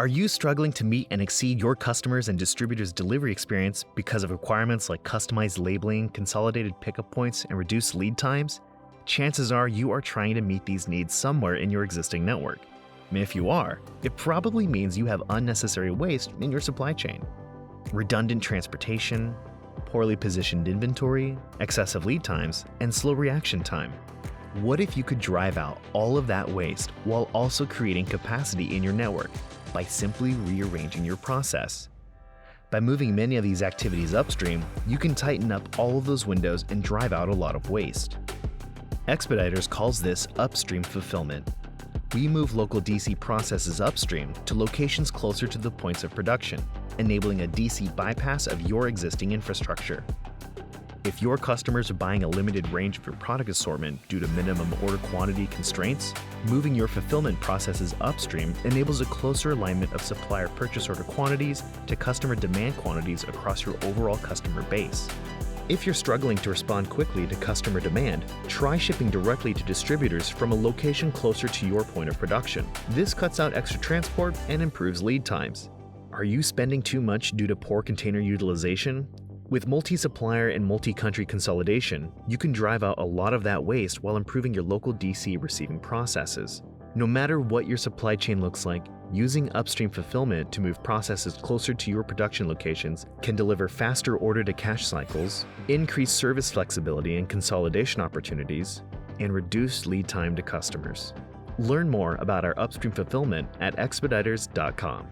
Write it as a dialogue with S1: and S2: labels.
S1: Are you struggling to meet and exceed your customers' and distributors' delivery experience because of requirements like customized labeling, consolidated pickup points, and reduced lead times? Chances are you are trying to meet these needs somewhere in your existing network. And if you are, it probably means you have unnecessary waste in your supply chain. Redundant transportation, poorly positioned inventory, excessive lead times, and slow reaction time. What if you could drive out all of that waste while also creating capacity in your network by simply rearranging your process? By moving many of these activities upstream, you can tighten up all of those windows and drive out a lot of waste. Expeditors calls this Upstream Fulfillment. We move local DC processes upstream to locations closer to the points of production, enabling a DC bypass of your existing infrastructure. If your customers are buying a limited range of your product assortment due to minimum order quantity constraints, moving your fulfillment processes upstream enables a closer alignment of supplier purchase order quantities to customer demand quantities across your overall customer base. If you're struggling to respond quickly to customer demand, try shipping directly to distributors from a location closer to your point of production. This cuts out extra transport and improves lead times. Are you spending too much due to poor container utilization? With multi-supplier and multi-country consolidation, you can drive out a lot of that waste while improving your local DC receiving processes. No matter what your supply chain looks like, using upstream fulfillment to move processes closer to your production locations can deliver faster order-to-cash cycles, increase service flexibility and consolidation opportunities, and reduce lead time to customers. Learn more about our upstream fulfillment at expeditors.com.